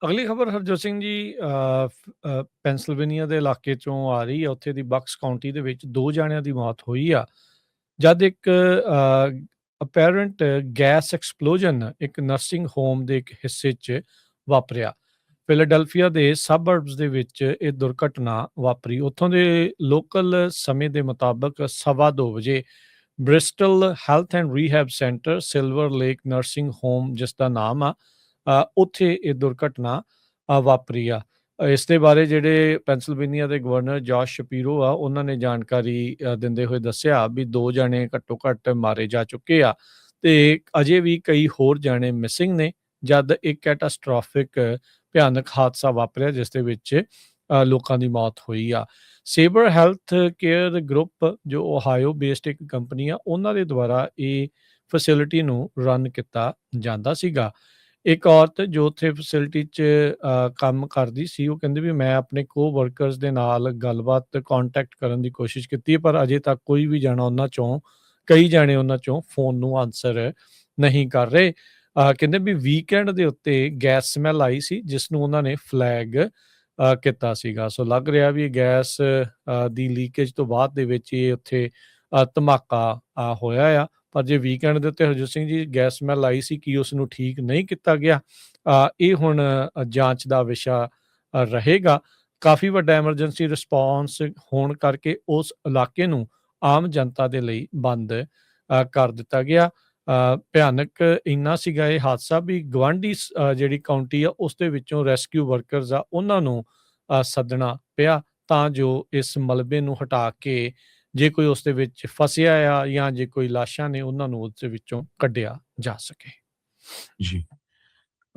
ਅਗਲੀ ਖਬਰ ਹਰਜੋਤ ਸਿੰਘ ਜੀ ਪੈਂਸਿਲਵੇਨੀਆ ਦੇ ਇਲਾਕੇ ਚੋਂ ਆ ਰਹੀ ਆ। ਉੱਥੇ ਦੀ ਬਕਸ ਕਾਉਂਟੀ ਦੇ ਵਿੱਚ 2 ਜਾਣਿਆਂ ਦੀ ਮੌਤ ਹੋਈ ਆ। ਜਦ ਇੱਕ ਅਪੈਰੈਂਟ ਗੈਸ ਐਕਸਪਲੋਜਨ ਇੱਕ ਨਰਸਿੰਗ ਹੋਮ ਦੇ ਇੱਕ ਹਿੱਸੇ 'ਚ ਵਾਪਰਿਆ। ਫਿਲਾਡੈਲਫੀਆ ਦੇ ਸਬਅਰਬਸ ਦੇ ਵਿੱਚ ਇਹ ਦੁਰਘਟਨਾ ਵਾਪਰੀ। ਉੱਥੋਂ ਦੇ ਲੋਕਲ ਸਮੇਂ ਦੇ ਮੁਤਾਬਕ 2:15 ਵਜੇ bristle health and rehab centre silver lake nursing home ਜਿਸ ਦਾ ਨਾਮ ਆ, ਉੱਥੇ ਇਹ ਦੁਰਘਟਨਾ ਵਾਪਰੀ ਆ। ਇਸ ਦੇ ਬਾਰੇ ਜਿਹੜੇ ਪੈਂਸਿਲਵੇਨੀਆ ਦੇ ਗਵਰਨਰ ਜੋਸ਼ ਸ਼ਪੀਰੋ ਆ, ਉਹਨਾਂ ਨੇ ਜਾਣਕਾਰੀ ਦਿੰਦੇ ਹੋਏ ਦੱਸਿਆ ਵੀ 2 ਜਾਣੇ ਘੱਟੋ ਘੱਟ ਮਾਰੇ ਜਾ ਚੁੱਕੇ ਆ ਤੇ ਅਜੇ ਵੀ ਕਈ ਹੋਰ ਜਾਣੇ ਮਿਸਿੰਗ ਨੇ। ਜਦ ਇੱਕ ਕੈਟਾਸਟ੍ਰੋਫਿਕ ਭਿਆਨਕ ਹਾਦਸਾ ਵਾਪਰਿਆ ਜਿਸ ਦੇ ਵਿੱਚ ਲੋਕਾਂ ਦੀ ਮੌਤ ਹੋਈ ਆ। ਸੇਬਰ ਹੈਲਥ ਕੇਅਰ ਗਰੁੱਪ ਜੋ ਓਹਾਇਓ ਬੇਸਡ ਇੱਕ ਕੰਪਨੀ ਆ, ਉਹਨਾਂ ਦੇ ਦੁਆਰਾ ਇਹ ਫੈਸਿਲਿਟੀ ਨੂੰ ਰਨ ਕੀਤਾ ਜਾਂਦਾ ਸੀਗਾ। ਇੱਕ ਔਰਤ ਜੋ ਉੱਥੇ ਫੈਸਿਲਿਟੀ 'ਚ ਕੰਮ ਕਰਦੀ ਸੀ, ਉਹ ਕਹਿੰਦੀ ਵੀ ਮੈਂ ਆਪਣੇ ਕੋ-ਵਰਕਰਸ ਦੇ ਨਾਲ ਗੱਲਬਾਤ ਕੰਟੈਕਟ ਕਰਨ ਦੀ ਕੋਸ਼ਿਸ਼ ਕੀਤੀ ਪਰ ਅਜੇ ਤੱਕ ਕੋਈ ਵੀ ਜਾਣਾ ਕਈ ਜਾਣੇ ਉਹਨਾਂ 'ਚੋਂ ਫ਼ੋਨ ਨੂੰ ਆਨਸਰ ਨਹੀਂ ਕਰ ਰਹੇ। ਕਹਿੰਦੇ ਵੀ ਵੀਕਐਂਡ ਦੇ ਉੱਤੇ ਗੈਸ ਸਮੈਲ ਆਈ ਸੀ ਜਿਸ ਨੂੰ ਉਹਨਾਂ ਨੇ ਫਲੈਗ ਕੀਤਾ ਸੀਗਾ। ਸੋ ਲੱਗ ਰਿਹਾ ਵੀ ਗੈਸ ਦੀ ਲੀਕੇਜ ਤੋਂ ਬਾਅਦ ਦੇ ਵਿੱਚ ਇਹ ਉੱਥੇ ਧਮਾਕਾ ਹੋਇਆ ਆ। ਪਰ ਜੇ ਵੀਕਐਂਡ ਦੇ ਉੱਤੇ ਹਰਜੋਤ ਸਿੰਘ ਜੀ ਗੈਸ ਸਮੈਲ ਆਈ ਸੀ, ਕੀ ਉਸ ਨੂੰ ਠੀਕ ਨਹੀਂ ਕੀਤਾ ਗਿਆ? ਇਹ ਹੁਣ ਜਾਂਚ ਦਾ ਵਿਸ਼ਾ ਰਹੇਗਾ। ਕਾਫੀ ਵੱਡਾ ਐਮਰਜੈਂਸੀ ਰਿਸਪੌਂਸ ਹੋਣ ਕਰਕੇ ਉਸ ਇਲਾਕੇ ਨੂੰ ਆਮ ਜਨਤਾ ਦੇ ਲਈ ਬੰਦ ਕਰ ਦਿੱਤਾ ਗਿਆ। ਭਿਆਨਕ ਇੰਨਾ ਸੀਗਾ ਇਹ ਹਾਦਸਾ ਵੀ ਗਵਾਂਢੀ ਜਿਹੜੀ ਕਾਉਂਟੀ ਆ ਉਸ ਦੇ ਵਿੱਚੋਂ ਰੈਸਕਿਊ ਵਰਕਰਸ ਆ, ਉਹਨਾਂ ਨੂੰ ਸੱਦਣਾ ਪਿਆ ਤਾਂ ਜੋ ਇਸ ਮਲਬੇ ਨੂੰ ਹਟਾ ਕੇ ਜੇ ਕੋਈ ਉਸ ਦੇ ਵਿੱਚ ਫਸਿਆ ਆ ਜਾਂ ਜੇ ਕੋਈ ਲਾਸ਼ਾਂ ਨੇ ਉਹਨਾਂ ਨੂੰ ਉਸ ਦੇ ਵਿੱਚੋਂ ਕੱਢਿਆ ਜਾ ਸਕੇ। ਜੀ।